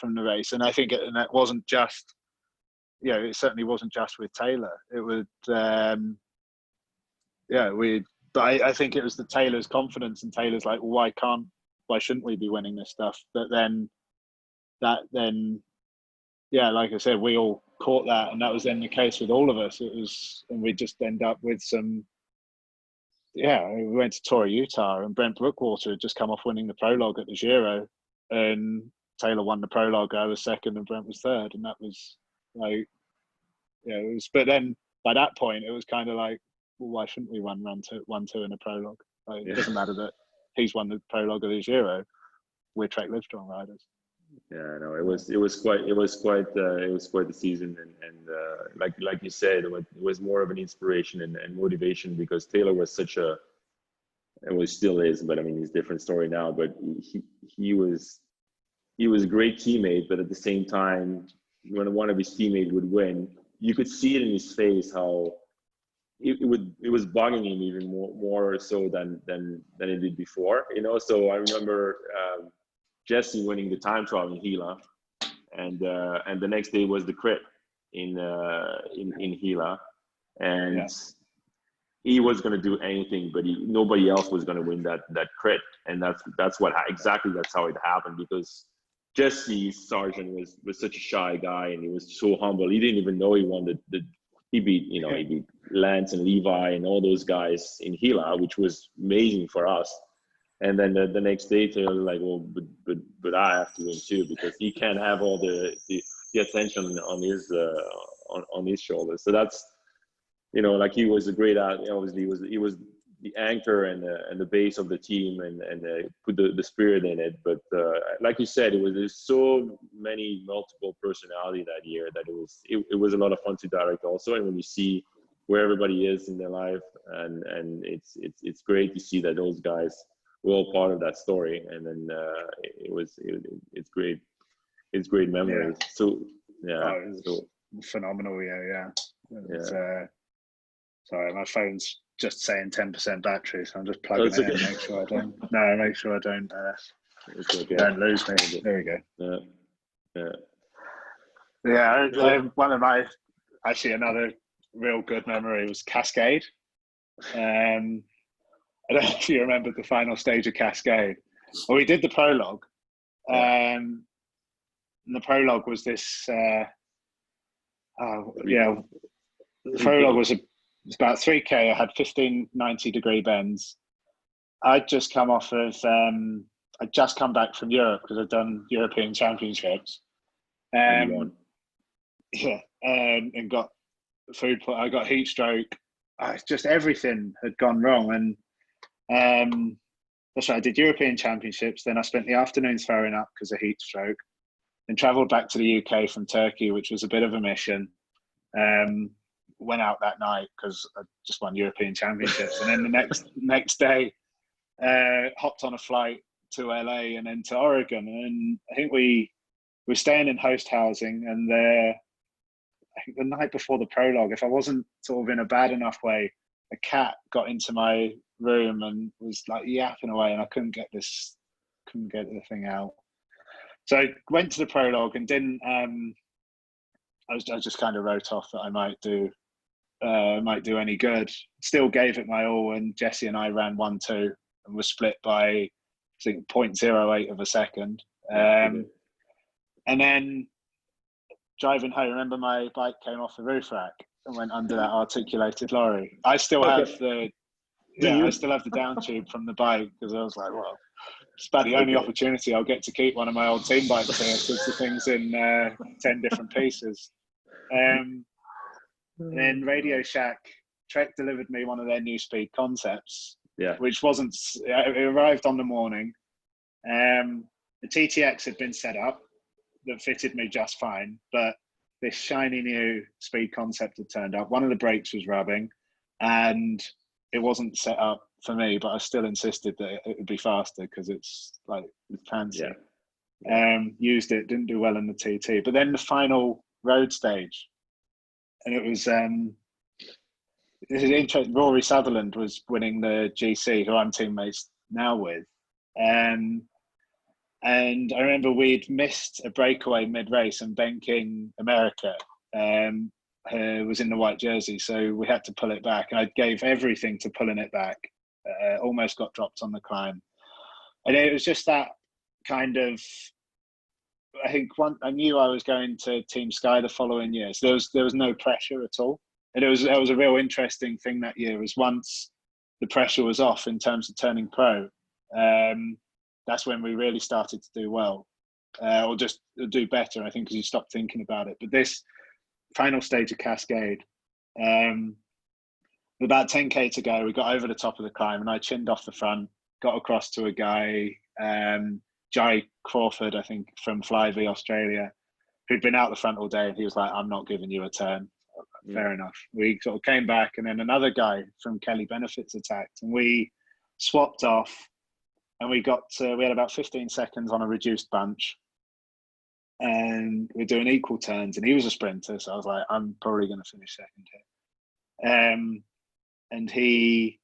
the race. And I think that wasn't just, you know, it certainly wasn't just with Taylor. It would, but I think it was the Taylor's confidence, and Taylor's like, well, why shouldn't we be winning this stuff? But then, yeah, like I said, we all caught that, and that was then the case with all of us. It was, and we just end up with some, we went to Tour of Utah, and Brent Brookwater had just come off winning the prologue at the Giro, and Taylor won the prologue, I was second, and Brent was third, and that was like, it was. But then by that point, it was kind of like, well, why shouldn't we win 1-2 in a prologue? Like, it doesn't matter that he's won the prologue of the Giro. We're Trek Livestrong riders. Yeah, no, it was quite the season, and like you said, it was more of an inspiration and motivation, because Taylor was still is, but I mean, it's a different story now. But he was a great teammate, but at the same time, when one of his teammates would win, you could see it in his face how it was bugging him even more so than it did before, you know. So I remember Jesse winning the time trial in Gila, and the next day was the crit in Gila, and he was going to do anything, but nobody else was going to win that crit, and that's how it happened, because Jesse Sargent was such a shy guy, and he was so humble. He didn't even know he won he beat Lance and Levi and all those guys in Gila, which was amazing for us. And then the next day, Taylor was like, well, but I have to win too, because he can't have all the attention on his shoulders. So that's, you know, like, he was a great, obviously he was the anchor and the base of the team, and put the spirit in it. But like you said, there's so many multiple personality that year that it was a lot of fun to direct also. And when you see where everybody is in their life, and it's great to see that those guys were all part of that story. And then it's great memories. Yeah. So it was phenomenal. Sorry, my phone's just saying 10% battery, so I'm just plugging it in, make sure I don't it's okay. Don't lose me. There we go. One of my, actually, another real good memory was Cascade. I don't know if you remember the final stage of Cascade. Well, we did the prologue, and the prologue was this. The prologue was about 3K. I had 15 90-degree bends. I'd just come off of. I'd just come back from Europe because I'd done European Championships. And got food. I got heat stroke. just everything had gone wrong. And that's right, I did European Championships. Then I spent the afternoons throwing up because of heat stroke, and travelled back to the UK from Turkey, which was a bit of a mission. Went out that night because I just won European Championships, and then the next day, hopped on a flight to LA and then to Oregon. And I think we were staying in host housing, and I think the night before the prologue, if I wasn't sort of in a bad enough way, a cat got into my room and was like yapping away, and I couldn't get the thing out. So I went to the prologue and didn't. I just kind of wrote off that I might do any good. Still gave it my all, and Jesse and I ran 1-2 and was split by, I think, 0.08 of a second. And then driving home, I remember my bike came off the roof rack and went under that articulated lorry. I still have the down tube from the bike, because I was like, well, it's about the only opportunity I'll get to keep one of my old team bikes here, because the thing's in 10 different pieces. And then Radio Shack, Trek delivered me one of their new speed concepts, which wasn't, it arrived on the morning. The TTX had been set up that fitted me just fine, but this shiny new speed concept had turned up. One of the brakes was rubbing, and it wasn't set up for me, but I still insisted that it would be faster because it's fancy. Used it, didn't do well in the TT, but then the final road stage, and it was this is interesting. Rory Sutherland was winning the GC, who I'm teammates now with, and I remember we'd missed a breakaway mid-race, and Ben King, America, was in the white jersey, so we had to pull it back, and I gave everything to pulling it back. Almost got dropped on the climb, and it was just that kind of, I think I knew I was going to Team Sky the following year, so there was no pressure at all, and it was a real interesting thing that year. Was once the pressure was off in terms of turning pro, that's when we really started to do well, or just do better. I think because you stopped thinking about it. But this final stage of Cascade, about 10k to go, we got over the top of the climb, and I chinned off the front, got across to a guy, Jai Crawford, I think, from Flyvee, Australia, who'd been out the front all day, and he was like, "I'm not giving you a turn." Fair enough. We sort of came back, and then another guy from Kelly Benefits attacked, and we swapped off, and we had about 15 seconds on a reduced bunch, and we're doing equal turns, and he was a sprinter, so I was like, I'm probably going to finish second here. And he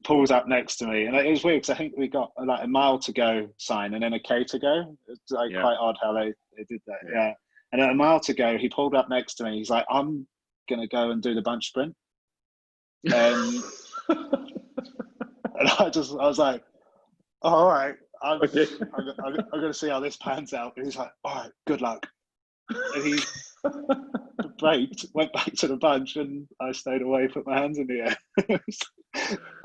pulls up next to me, and it was weird because I think we got like a mile to go sign and then a K to go. It's like quite odd how they did that. Yeah. And at a mile to go, he pulled up next to me. He's like, "I'm going to go and do the bunch sprint." And I was like, "Oh, all right, I'm going to see how this pans out." And he's like, "All right, good luck." And he braked, went back to the bunch, and I stayed away, put my hands in the air.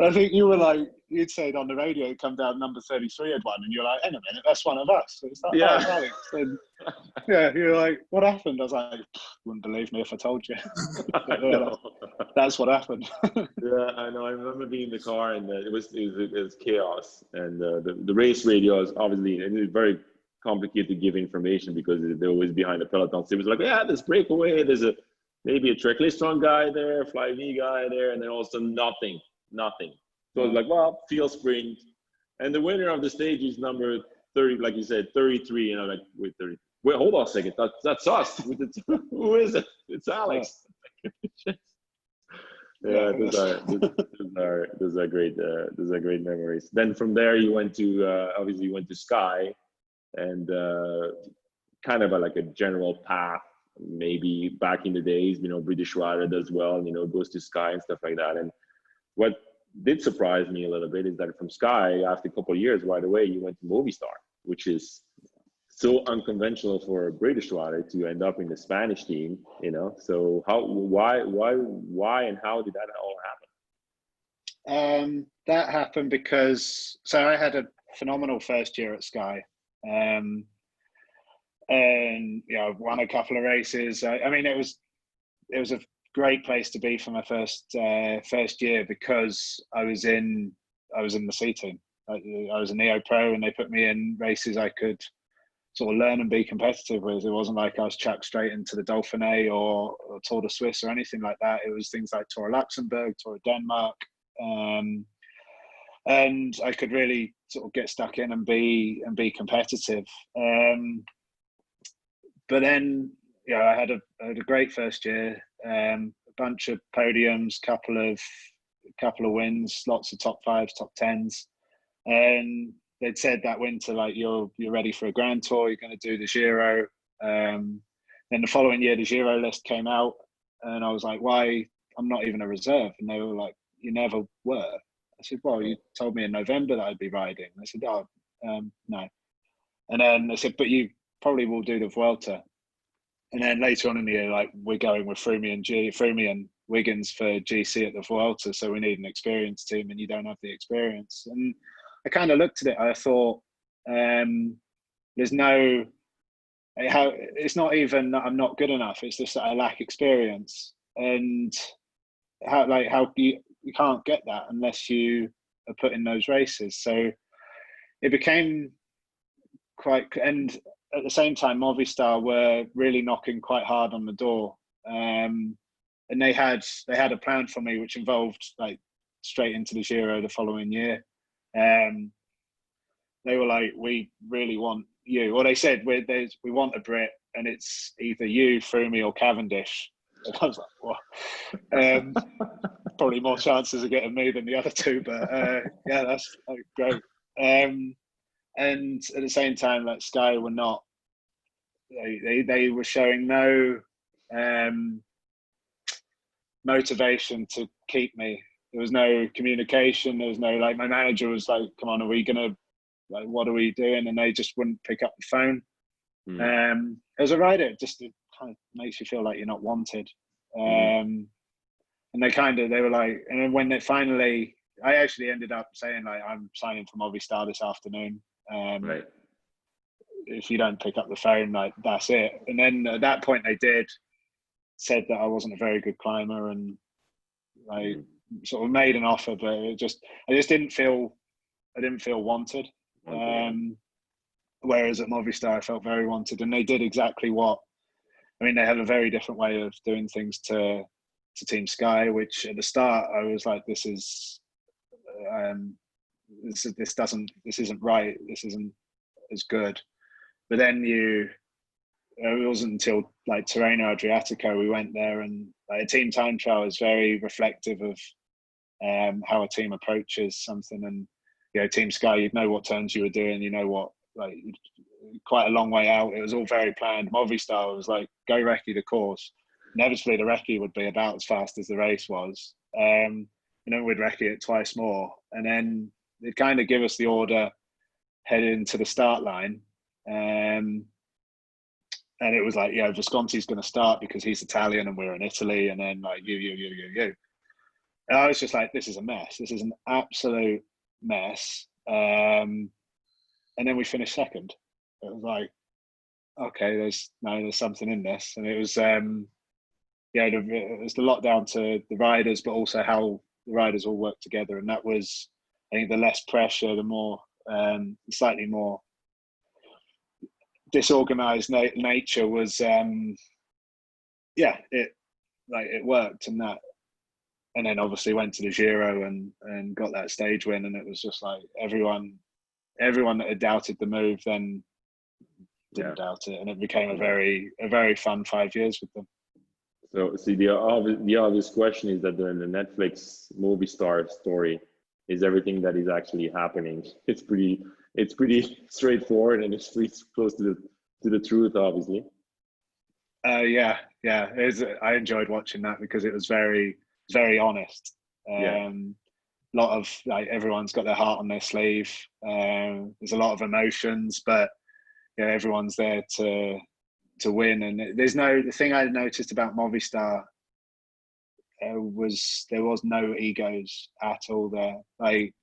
I think you were like, you'd said on the radio, come down number 33 had won, and you're like, "Hang a minute, that's one of us." So it's like, Alex. And you're like, "What happened?" I was like, "Wouldn't believe me if I told you." That's what happened. Yeah, I know. I remember being in the car, and it was chaos, and the race radio is obviously, and it's very complicated to give information because they're always behind the peloton. So it was like, there's breakaway, there's maybe a Trek Listron guy there, Flyvee guy there, and then also nothing. So it's like, well, field sprint, and the winner of the stage is number 30, like you said, 33. And I'm like, wait, hold on a second, that's us. Who is it? It's Alex. Those are great memories. Then from there you went to obviously you went to Sky, and kind of like a general path, maybe back in the days, British Rider does well, goes to Sky and stuff like that. And what did surprise me a little bit is that from Sky, after a couple of years, right away you went to Movistar, which is so unconventional for a British rider to end up in the Spanish team, So why, and how did that all happen? That happened because, so I had a phenomenal first year at Sky, and won a couple of races. I mean, it was a great place to be for my first year, because I was in the C team. I was a Neo Pro, and they put me in races I could sort of learn and be competitive with. It wasn't like I was chucked straight into the Dauphiné or Tour de Suisse or anything like that. It was things like Tour of Luxembourg, Tour of Denmark, and I could really sort of get stuck in and be competitive. But then, I had a great first year, a bunch of podiums, couple of wins, lots of top 5s, top 10s, and they'd said that winter, like, you're ready for a Grand Tour, you're going to do the Giro. Then the following year, the Giro list came out, and I was like, why? I'm not even a reserve. And they were like, you never were. I said, well, you told me in November that I'd be riding. I said, oh, no. And then they said, but you probably will do the Vuelta. And then later on in the year, like, we're going with Froome and Wiggins for GC at the Vuelta, so we need an experienced team, and you don't have the experience. And I kind of looked at it. I thought, there's no, it's not even that I'm not good enough. It's just that I lack experience, and how you can't get that unless you are put in those races. So it became quite, and at the same time, Movistar were really knocking quite hard on the door, and they had a plan for me, which involved like straight into the Giro the following year. They were like, we really want you. Or they said, we want a Brit, and it's either you, Froome, or Cavendish. And I was like, well, probably more chances of getting me than the other two, but yeah, that's great. And at the same time, like, Sky were not, they were showing no motivation to keep me. There was no communication. There was no, like, my manager was like, come on, are we gonna, like, what are we doing? And they just wouldn't pick up the phone. As a rider, it kind of makes you feel like you're not wanted. And they were like, and then when they finally, I actually ended up saying, like, I'm signing for Movistar this afternoon. Right. If you don't pick up the phone, like, that's it. And then at that point, they said that I wasn't a very good climber, and I sort of made an offer, but I just didn't feel wanted. Whereas at Movistar, I felt very wanted, and they did exactly what, I mean, they have a very different way of doing things to Team Sky, which at the start I was like, this isn't right. This isn't as good. But then it wasn't until, like, Tirreno Adriatico, we went there, and, like, a team time trial is very reflective of how a team approaches something. And Team Sky, you'd know what turns you were doing, you know what, like, quite a long way out. It was all very planned. Movistar was like, go recce the course. Inevitably, the recce would be about as fast as the race was. And then we'd recce it twice more. And then they'd kind of give us the order heading to the start line. And it was like, Visconti's going to start because he's Italian and we're in Italy. And then, like, you. And I was just like, this is a mess. This is an absolute mess. And then we finished second. It was like, okay, there's something in this. And it was, it was a lot down to the riders, but also how the riders all work together. And that was, I think, the less pressure, the more, slightly more disorganized nature was, it worked. And then obviously went to the Giro and got that stage win. And it was just like everyone that had doubted the move then didn't doubt it. And it became a very fun 5 years with them. So see, the obvious question is that the Netflix Movistar story is everything that is actually happening. It's pretty straightforward, and it's pretty close to the truth, obviously. Yeah. I enjoyed watching that because it was very honest. A lot of, like, everyone's got their heart on their sleeve. There's a lot of emotions, but everyone's there to win. And the thing I noticed about Movistar was there was no egos at all there. Like,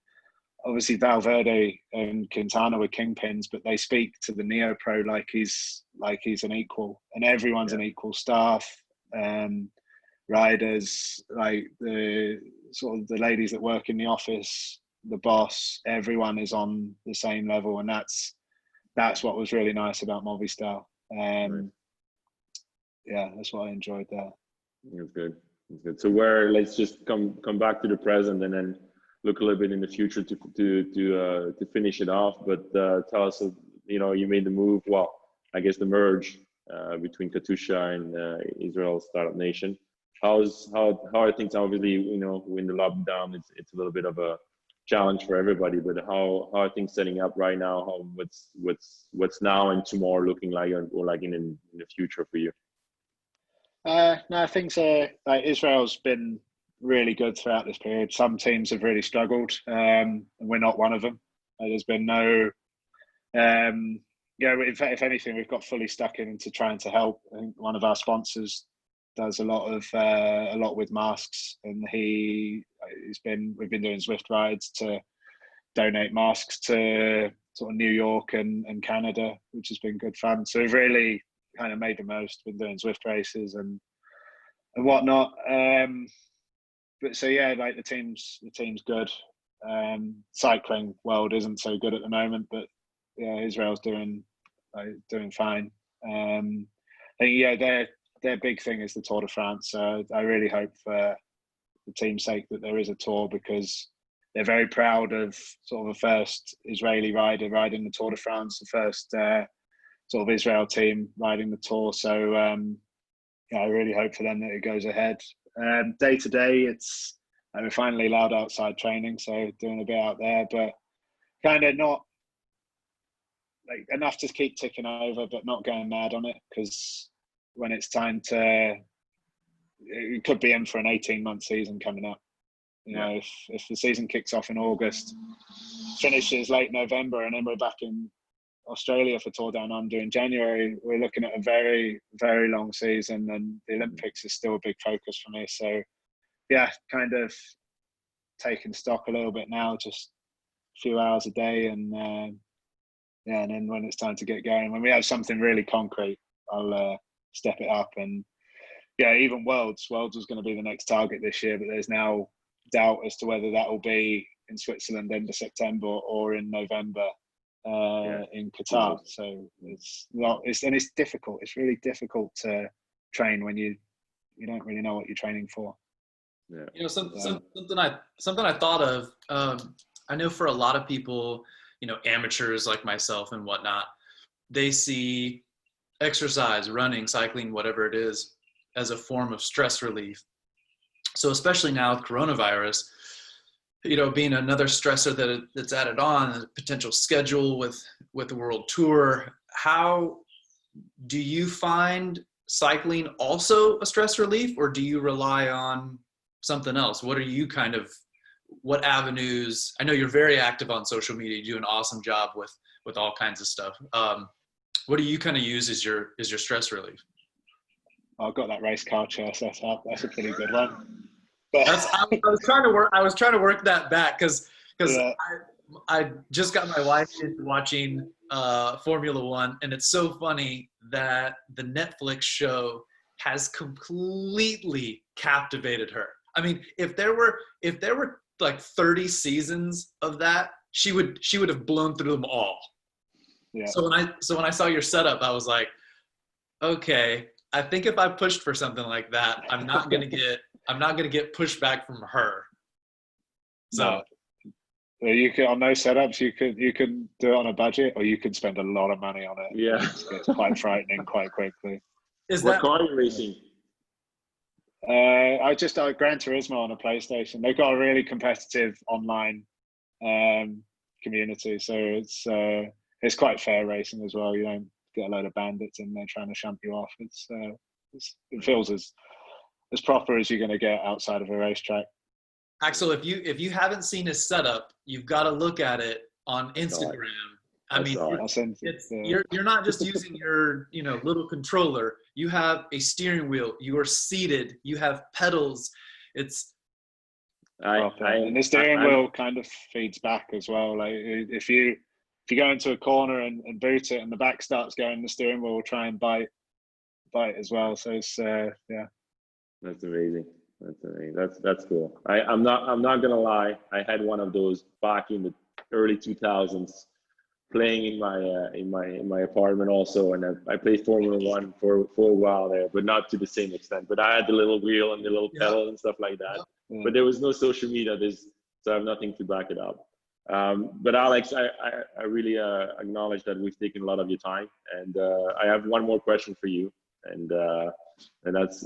obviously Valverde and Quintana were kingpins, but they speak to the Neo Pro like he's an equal, and everyone's an equal staff. riders, like the sort of the ladies that work in the office, the boss, everyone is on the same level, and that's what was really nice about Movistar. Right. Yeah, that's what I enjoyed there. That's good. That's good. So let's just come back to the present and then look a little bit in the future to finish it off. But tell us, you made the move. Well, I guess the merge between Katusha and Israel Startup Nation. How are things? Obviously, in the lockdown, it's a little bit of a challenge for everybody. But how are things setting up right now? What's now and tomorrow looking like, or like in the future for you? No, things are like Israel's been really good throughout this period. Some teams have really struggled, and we're not one of them. There's been no, if anything, we've got fully stuck into trying to help. I think one of our sponsors does a lot with masks, and we've been doing Zwift rides to donate masks to sort of New York and Canada, which has been good fun. So we've really kind of made the most, been doing Zwift races and whatnot. But so yeah, like the team's good. Cycling world isn't so good at the moment, but yeah, Israel's doing fine. I think their big thing is the Tour de France. So I really hope for the team's sake that there is a tour, because they're very proud of sort of the first Israeli rider riding the Tour de France, the first sort of Israel team riding the Tour. So I really hope for them that it goes ahead. Day to day, we're finally allowed outside training, so doing a bit out there, but kind of not like enough to keep ticking over, but not going mad on it, because when it's time it could be in for an 18-month season coming up. If the season kicks off in August, finishes late November, and then we're back in Australia for Tour Down Under in January, we're looking at a very, very long season, and the Olympics is still a big focus for me. So yeah, kind of taking stock a little bit now, just a few hours a day, and and then when it's time to get going, when we have something really concrete, I'll step it up. And yeah, even Worlds was going to be the next target this year, but there's now doubt as to whether that will be in Switzerland end of September or in November in Qatar. So it's difficult. It's really difficult to train when you don't really know what you're training for. Yeah. Something I thought of. I know for a lot of people, amateurs like myself and whatnot, they see exercise, running, cycling, whatever it is, as a form of stress relief. So especially now with coronavirus, being another stressor that's added on, a potential schedule with the world tour, how do you find cycling also a stress relief, or do you rely on something else? What avenues? I know you're very active on social media. You do an awesome job with all kinds of stuff. What do you kind of use as your stress relief? I've got that race car chair set up. That's a pretty good one. But I was trying to work that back because I just got my wife into watching Formula One, and it's so funny that the Netflix show has completely captivated her. I mean, if there were like 30 seasons of that, she would have blown through them all. Yeah. So when I saw your setup, I was like, okay, I think if I pushed for something like that, I'm not gonna get pushback from her. So you could, on those setups, you could do it on a budget, or you could spend a lot of money on it. Yeah, it's quite frightening quite quickly. What car are you racing? I just Gran Turismo on a PlayStation. They've got a really competitive online community, so it's quite fair racing as well. You don't get a load of bandits in there trying to shunt you off. It feels as proper as you're going to get outside of a racetrack. Axel, if you haven't seen his setup, you've got to look at it on Instagram. I mean, you're not just using your little controller. You have a steering wheel. You are seated. You have pedals. It's and the steering wheel kind of feeds back as well. Like if you go into a corner and boot it, and the back starts going, the steering wheel will try and bite as well. So it's That's amazing. That's amazing. That's cool. I'm not gonna lie. I had one of those back in the early 2000s, playing in my apartment also, and I played Formula One for a while there, but not to the same extent. But I had the little wheel and the little pedal and stuff like that. Yeah. But there was no social media. So I have nothing to back it up. But Alex, I really acknowledge that we've taken a lot of your time, and I have one more question for you, and that's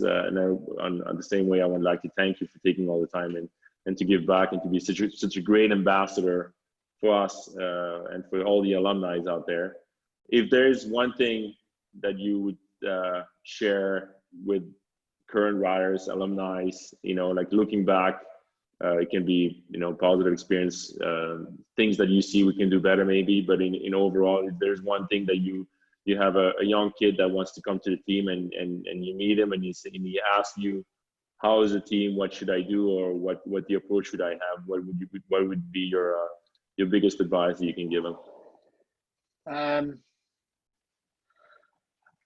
on the same way I would like to thank you for taking all the time and to give back and to be such a great ambassador for us and for all the alumni out there. If there is one thing that you would share with current riders, alumni, like looking back, it can be, positive experience, things that you see we can do better maybe, but in overall, if there's one thing that you have a young kid that wants to come to the team and you meet him and he asks you, how is the team, what should I do, or what the approach should I have, what would be your biggest advice that you can give him?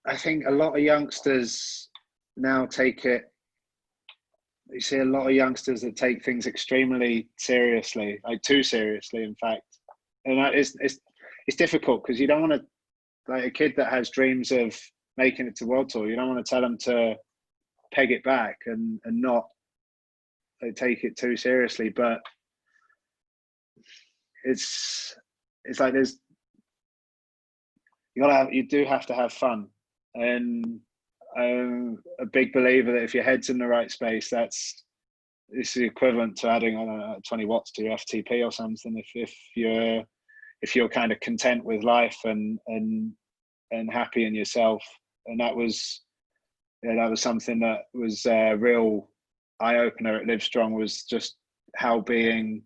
I think a lot of youngsters now take it. You see a lot of youngsters that take things extremely seriously, like too seriously, in fact. And it's difficult because you don't want to, like a kid that has dreams of making it to World Tour, you don't want to tell them to peg it back and not take it too seriously. But it's like you do have to have fun, and I'm a big believer that if your head's in the right space, it's the equivalent to adding, I don't know, 20 watts to your FTP or something. If you're kind of content with life and happy in yourself, and that was something that was a real eye opener at Livestrong, was just how being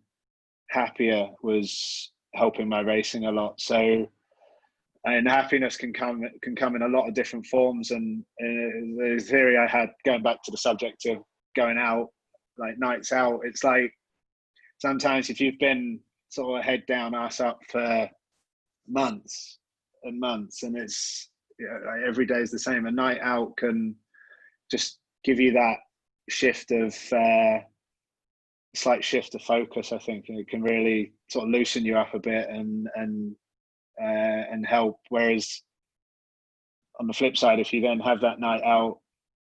happier was helping my racing a lot. So, and happiness can come in a lot of different forms. And the theory I had, going back to the subject of going out, like nights out, it's like sometimes if you've been sort of head down, ass up for months and months, and it's like every day is the same, a night out can just give you that slight shift of focus, I think, and it can really sort of loosen you up a bit and help. Whereas on the flip side, if you then have that night out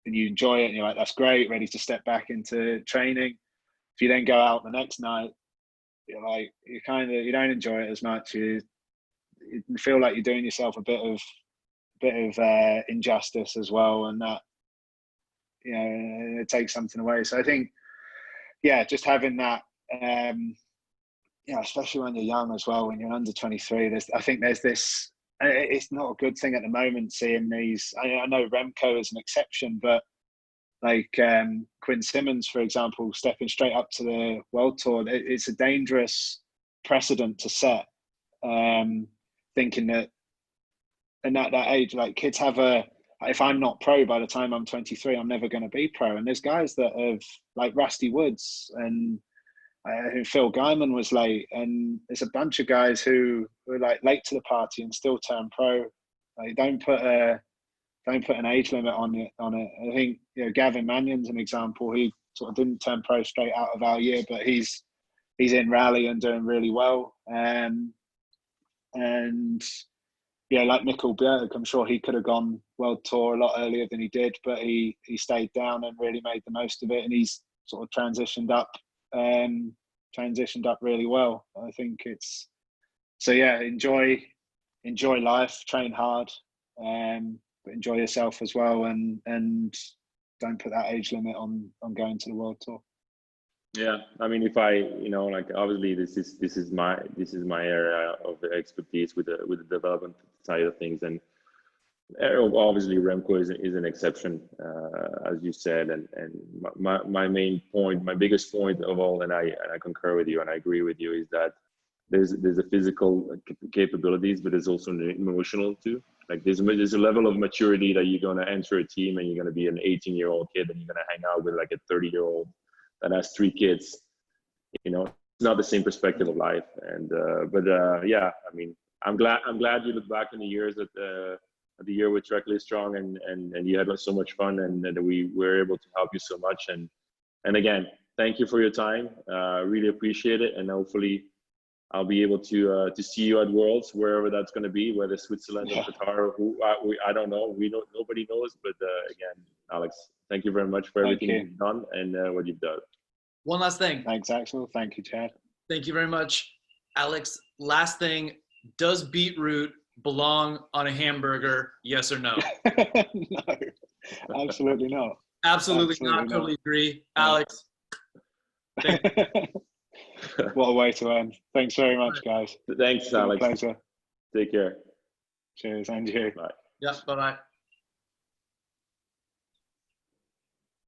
and you enjoy it and you're like, that's great, ready to step back into training, if you then go out the next night, you're like, you don't enjoy it as much. You feel like you're doing yourself a bit of injustice as well, and that, it takes something away. So I think, just having that, especially when you're young as well, when you're under 23, I think there's this, it's not a good thing at the moment seeing these, I know Remco is an exception, but like Quinn Simmons, for example, stepping straight up to the World Tour, it's a dangerous precedent to set, thinking that, and at that age, like kids have if I'm not pro by the time I'm 23, I'm never going to be pro. And there's guys that have, like Rusty Woods, and I think Phil Guyman was late, and there's a bunch of guys who were like late to the party and still turn pro. Like, don't put an age limit on it. I think Gavin Mannion's an example. He sort of didn't turn pro straight out of our year, but he's in rally and doing really well. And like Nickel Bjerg, I'm sure he could have gone World Tour a lot earlier than he did, but he stayed down and really made the most of it, and he's sort of transitioned up really well. I think it's enjoy life, train hard, but enjoy yourself as well, and don't put that age limit on going to the World Tour. Yeah, I mean, if I, obviously this is my area of expertise with the development side of things, and obviously Remco is an exception, as you said, and my main point, my biggest point of all, and I concur with you and I agree with you, is that there's a physical capabilities, but there's also an emotional too. Like there's a level of maturity that you're gonna enter a team and you're gonna be an 18-year-old kid and you're gonna hang out with like a 30-year-old that has 3 kids. It's not the same perspective of life. And I mean, I'm glad you look back in the years at the year with Recklessly Strong, and you had so much fun, and that we were able to help you so much. And again, thank you for your time. Really appreciate it, and hopefully I'll be able to see you at Worlds, wherever that's going to be, whether Switzerland or Qatar. I don't know. Nobody knows. But again, Alex, thank you very much for everything you've done and what you've done. One last thing. Thanks, Axel. Thank you, Chad. Thank you very much, Alex. Last thing, does beetroot belong on a hamburger? Yes or no? No, absolutely not. Absolutely not. Totally agree. Alex. Thank you. What a way to end. Thanks very much, guys. Thanks, Alex. Pleasure. Take care. Cheers, and you. Bye. Yeah, bye-bye.